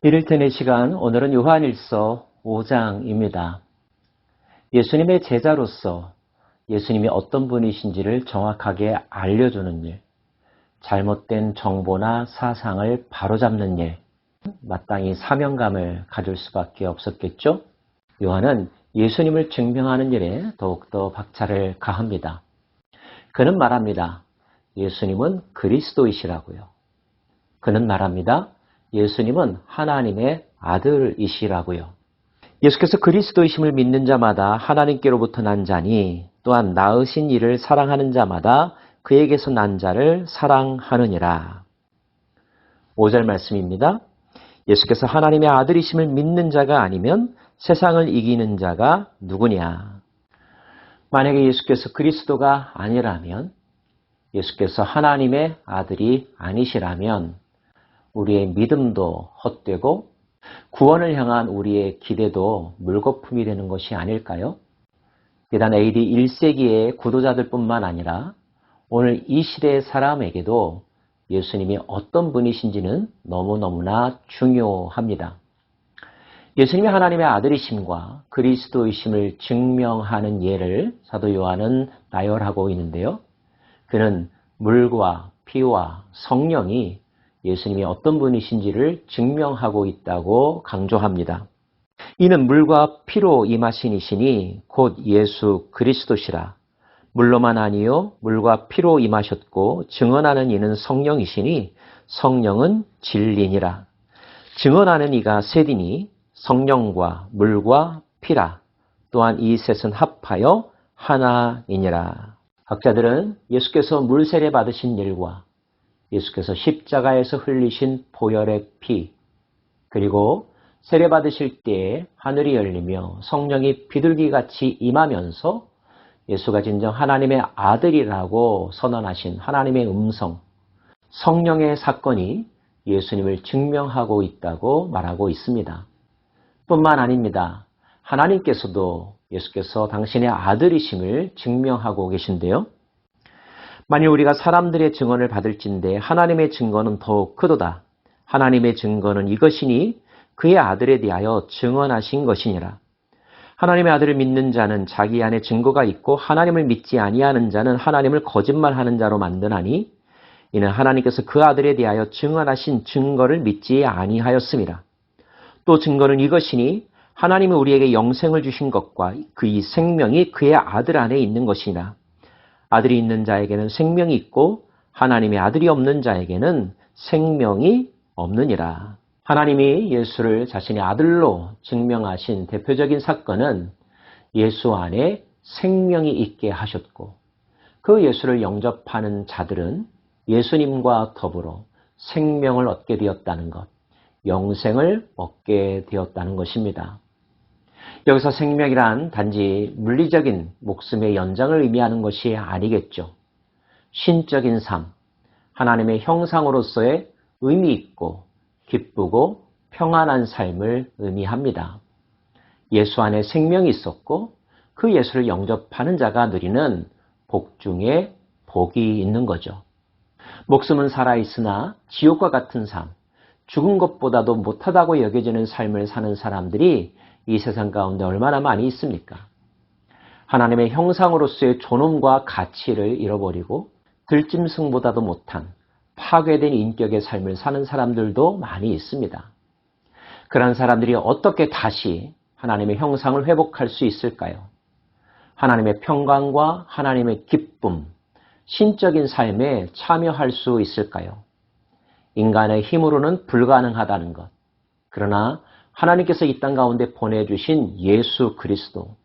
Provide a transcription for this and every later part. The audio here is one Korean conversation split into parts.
이를 테는 시간, 오늘은 요한일서 5장입니다. 예수님의 제자로서 예수님이 어떤 분이신지를 정확하게 알려주는 일, 잘못된 정보나 사상을 바로잡는 일, 마땅히 사명감을 가질 수밖에 없었겠죠? 요한은 예수님을 증명하는 일에 더욱더 박차를 가합니다. 그는 말합니다. 예수님은 그리스도이시라고요. 그는 말합니다. 예수님은 하나님의 아들이시라고요. 예수께서 그리스도이심을 믿는 자마다 하나님께로부터 난 자니 또한 낳으신 이를 사랑하는 자마다 그에게서 난 자를 사랑하느니라. 5절 말씀입니다. 예수께서 하나님의 아들이심을 믿는 자가 아니면 세상을 이기는 자가 누구냐. 만약에 예수께서 그리스도가 아니라면, 예수께서 하나님의 아들이 아니시라면 우리의 믿음도 헛되고 구원을 향한 우리의 기대도 물거품이 되는 것이 아닐까요? 비단 AD 1세기의 구도자들 뿐만 아니라 오늘 이 시대의 사람에게도 예수님이 어떤 분이신지는 너무너무나 중요합니다. 예수님이 하나님의 아들이심과 그리스도이심을 증명하는 예를 사도 요한은 나열하고 있는데요. 그는 물과 피와 성령이 예수님이 어떤 분이신지를 증명하고 있다고 강조합니다. 이는 물과 피로 임하신 이시니 곧 예수 그리스도시라. 물로만 아니요 물과 피로 임하셨고 증언하는 이는 성령이시니 성령은 진리니라. 증언하는 이가 셋이니 성령과 물과 피라. 또한 이 셋은 합하여 하나이니라. 학자들은 예수께서 물 세례 받으신 일과 예수께서 십자가에서 흘리신 보혈의 피, 그리고 세례 받으실 때에 하늘이 열리며 성령이 비둘기같이 임하면서 예수가 진정 하나님의 아들이라고 선언하신 하나님의 음성, 성령의 사건이 예수님을 증명하고 있다고 말하고 있습니다. 뿐만 아닙니다. 하나님께서도 예수께서 당신의 아들이심을 증명하고 계신데요. 만일 우리가 사람들의 증언을 받을진대 하나님의 증거는 더욱 크도다. 하나님의 증거는 이것이니 그의 아들에 대하여 증언하신 것이니라. 하나님의 아들을 믿는 자는 자기 안에 증거가 있고 하나님을 믿지 아니하는 자는 하나님을 거짓말하는 자로 만드나니 이는 하나님께서 그 아들에 대하여 증언하신 증거를 믿지 아니하였음이라. 또 증거는 이것이니 하나님이 우리에게 영생을 주신 것과 그 이 생명이 그의 아들 안에 있는 것이니라. 아들이 있는 자에게는 생명이 있고 하나님의 아들이 없는 자에게는 생명이 없느니라. 하나님이 예수를 자신의 아들로 증명하신 대표적인 사건은 예수 안에 생명이 있게 하셨고 그 예수를 영접하는 자들은 예수님과 더불어 생명을 얻게 되었다는 것, 영생을 얻게 되었다는 것입니다. 여기서 생명이란 단지 물리적인 목숨의 연장을 의미하는 것이 아니겠죠. 신적인 삶, 하나님의 형상으로서의 의미 있고 기쁘고 평안한 삶을 의미합니다. 예수 안에 생명이 있었고 그 예수를 영접하는 자가 누리는 복 중에 복이 있는 거죠. 목숨은 살아있으나 지옥과 같은 삶, 죽은 것보다도 못하다고 여겨지는 삶을 사는 사람들이 이 세상 가운데 얼마나 많이 있습니까? 하나님의 형상으로서의 존엄과 가치를 잃어버리고 들짐승보다도 못한 파괴된 인격의 삶을 사는 사람들도 많이 있습니다. 그런 사람들이 어떻게 다시 하나님의 형상을 회복할 수 있을까요? 하나님의 평강과 하나님의 기쁨, 신적인 삶에 참여할 수 있을까요? 인간의 힘으로는 불가능하다는 것. 그러나 하나님께서 이 땅 가운데 보내주신 예수 그리스도,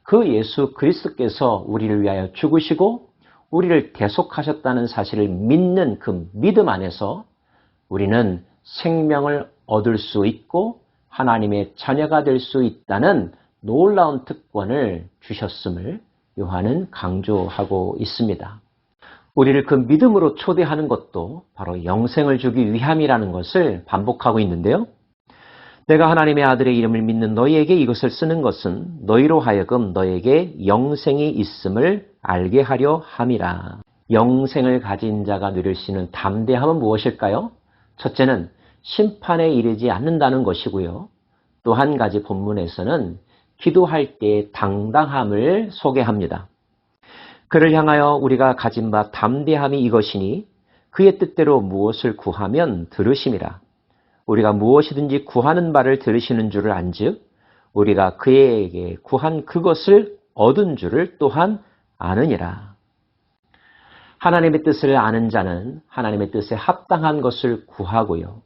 그 예수 그리스도께서 우리를 위하여 죽으시고 우리를 대속하셨다는 사실을 믿는 그 믿음 안에서 우리는 생명을 얻을 수 있고 하나님의 자녀가 될 수 있다는 놀라운 특권을 주셨음을 요한은 강조하고 있습니다. 우리를 그 믿음으로 초대하는 것도 바로 영생을 주기 위함이라는 것을 반복하고 있는데요. 내가 하나님의 아들의 이름을 믿는 너희에게 이것을 쓰는 것은 너희로 하여금 너에게 영생이 있음을 알게 하려 함이라. 영생을 가진 자가 누릴 수 있는 담대함은 무엇일까요? 첫째는 심판에 이르지 않는다는 것이고요. 또 한 가지 본문에서는 기도할 때의 당당함을 소개합니다. 그를 향하여 우리가 가진 바 담대함이 이것이니 그의 뜻대로 무엇을 구하면 들으심이라. 우리가 무엇이든지 구하는 바를 들으시는 줄을 안즉 우리가 그에게 구한 그것을 얻은 줄을 또한 아느니라. 하나님의 뜻을 아는 자는 하나님의 뜻에 합당한 것을 구하고요.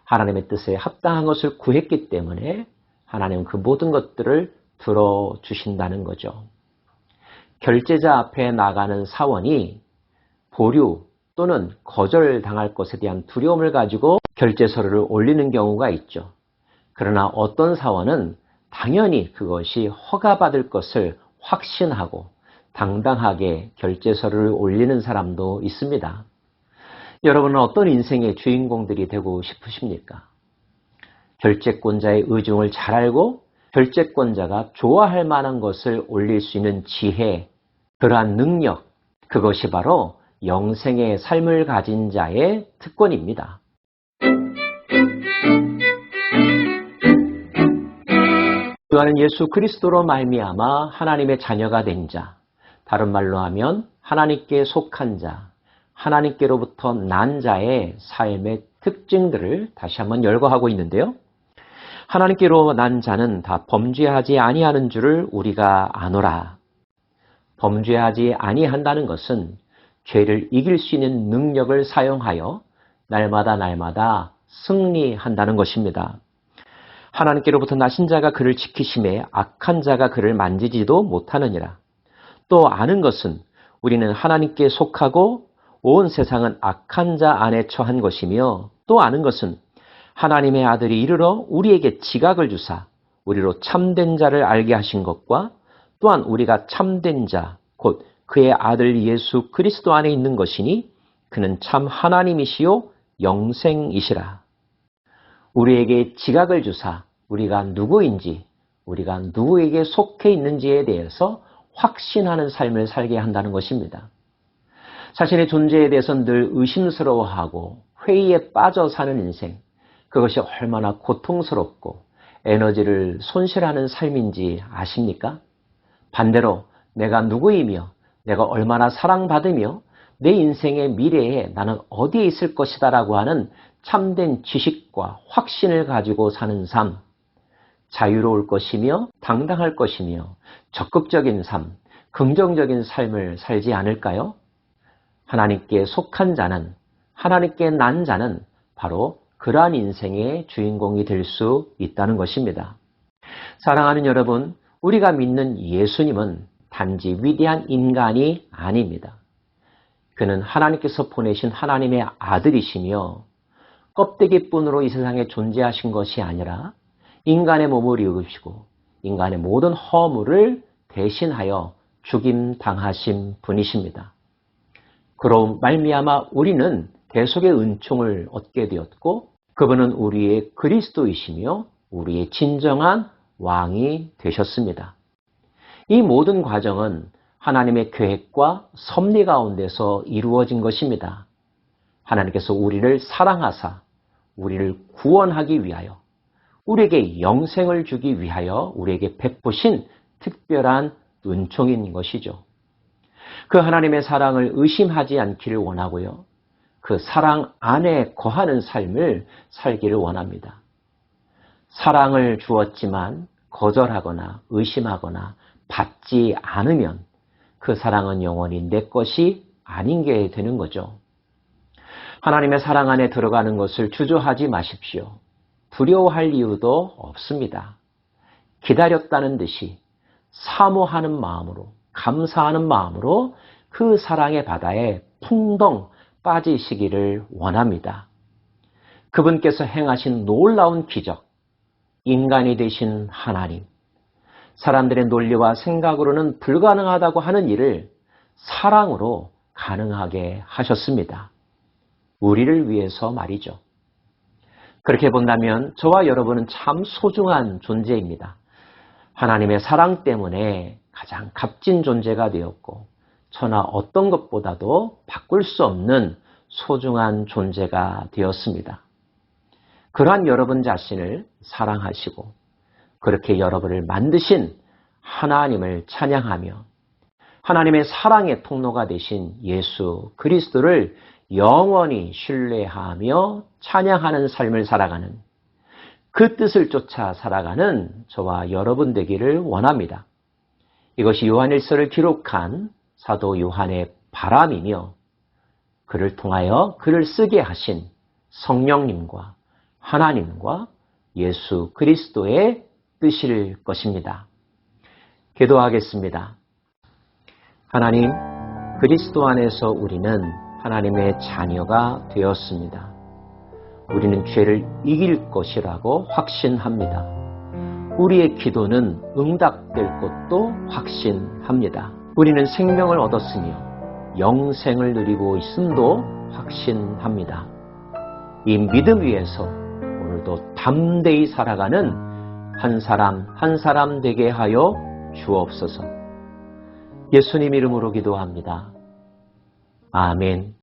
하나님의 뜻에 합당한 것을 구했기 때문에 하나님은 그 모든 것들을 들어주신다는 거죠. 결제자 앞에 나가는 사원이 보류 또는 거절당할 것에 대한 두려움을 가지고 결제서류를 올리는 경우가 있죠. 그러나 어떤 사원은 당연히 그것이 허가받을 것을 확신하고 당당하게 결제서류를 올리는 사람도 있습니다. 여러분은 어떤 인생의 주인공들이 되고 싶으십니까? 결제권자의 의중을 잘 알고 결제권자가 좋아할 만한 것을 올릴 수 있는 지혜, 그러한 능력, 그것이 바로 영생의 삶을 가진 자의 특권입니다. 또한 예수 그리스도로 말미암아 하나님의 자녀가 된 자, 다른 말로 하면 하나님께 속한 자, 하나님께로부터 난 자의 삶의 특징들을 다시 한번 열거하고 있는데요. 하나님께로 난 자는 다 범죄하지 아니하는 줄을 우리가 아노라. 범죄하지 아니한다는 것은 죄를 이길 수 있는 능력을 사용하여 날마다 승리한다는 것입니다. 하나님께로부터 나신 자가 그를 지키심에 악한 자가 그를 만지지도 못하느니라. 또 아는 것은 우리는 하나님께 속하고 온 세상은 악한 자 안에 처한 것이며, 또 아는 것은 하나님의 아들이 이르러 우리에게 지각을 주사 우리로 참된 자를 알게 하신 것과 또한 우리가 참된 자, 곧 그의 아들 예수 그리스도 안에 있는 것이니 그는 참 하나님이시요 영생이시라. 우리에게 지각을 주사 우리가 누구인지, 우리가 누구에게 속해 있는지에 대해서 확신하는 삶을 살게 한다는 것입니다. 자신의 존재에 대해서 늘 의심스러워하고 회의에 빠져 사는 인생, 그것이 얼마나 고통스럽고 에너지를 손실하는 삶인지 아십니까? 반대로 내가 누구이며 내가 얼마나 사랑받으며 내 인생의 미래에 나는 어디에 있을 것이다 라고 하는 참된 지식과 확신을 가지고 사는 삶, 자유로울 것이며 당당할 것이며 적극적인 삶, 긍정적인 삶을 살지 않을까요? 하나님께 속한 자는, 하나님께 난 자는 바로 그러한 인생의 주인공이 될 수 있다는 것입니다. 사랑하는 여러분, 우리가 믿는 예수님은 단지 위대한 인간이 아닙니다. 그는 하나님께서 보내신 하나님의 아들이시며 껍데기뿐으로 이 세상에 존재하신 것이 아니라 인간의 몸을 입으시고 인간의 모든 허물을 대신하여 죽임당하신 분이십니다. 그로 말미암아 우리는 대속의 은총을 얻게 되었고 그분은 우리의 그리스도이시며 우리의 진정한 왕이 되셨습니다. 이 모든 과정은 하나님의 계획과 섭리 가운데서 이루어진 것입니다. 하나님께서 우리를 사랑하사 우리를 구원하기 위하여 우리에게 영생을 주기 위하여 우리에게 베푸신 특별한 은총인 것이죠. 그 하나님의 사랑을 의심하지 않기를 원하고요. 그 사랑 안에 거하는 삶을 살기를 원합니다. 사랑을 주었지만 거절하거나 의심하거나 받지 않으면 그 사랑은 영원히 내 것이 아닌 게 되는 거죠. 하나님의 사랑 안에 들어가는 것을 주저하지 마십시오. 두려워할 이유도 없습니다. 기다렸다는 듯이 사모하는 마음으로, 감사하는 마음으로 그 사랑의 바다에 풍덩 빠지시기를 원합니다. 그분께서 행하신 놀라운 기적, 인간이 되신 하나님, 사람들의 논리와 생각으로는 불가능하다고 하는 일을 사랑으로 가능하게 하셨습니다. 우리를 위해서 말이죠. 그렇게 본다면 저와 여러분은 참 소중한 존재입니다. 하나님의 사랑 때문에 가장 값진 존재가 되었고 천하 어떤 것보다도 바꿀 수 없는 소중한 존재가 되었습니다. 그러한 여러분 자신을 사랑하시고 그렇게 여러분을 만드신 하나님을 찬양하며 하나님의 사랑의 통로가 되신 예수 그리스도를 영원히 신뢰하며 찬양하는 삶을 살아가는 그 뜻을 쫓아 살아가는 저와 여러분 되기를 원합니다. 이것이 요한일서를 기록한 사도 요한의 바람이며 그를 통하여 글을 쓰게 하신 성령님과 하나님과 예수 그리스도의 뜻일 것입니다. 기도하겠습니다. 하나님, 그리스도 안에서 우리는 하나님의 자녀가 되었습니다. 우리는 죄를 이길 것이라고 확신합니다. 우리의 기도는 응답될 것도 확신합니다. 우리는 생명을 얻었으며 영생을 누리고 있음도 확신합니다. 이 믿음 위에서 오늘도 담대히 살아가는 한 사람 한 사람 되게 하여 주옵소서. 예수님 이름으로 기도합니다. 아멘.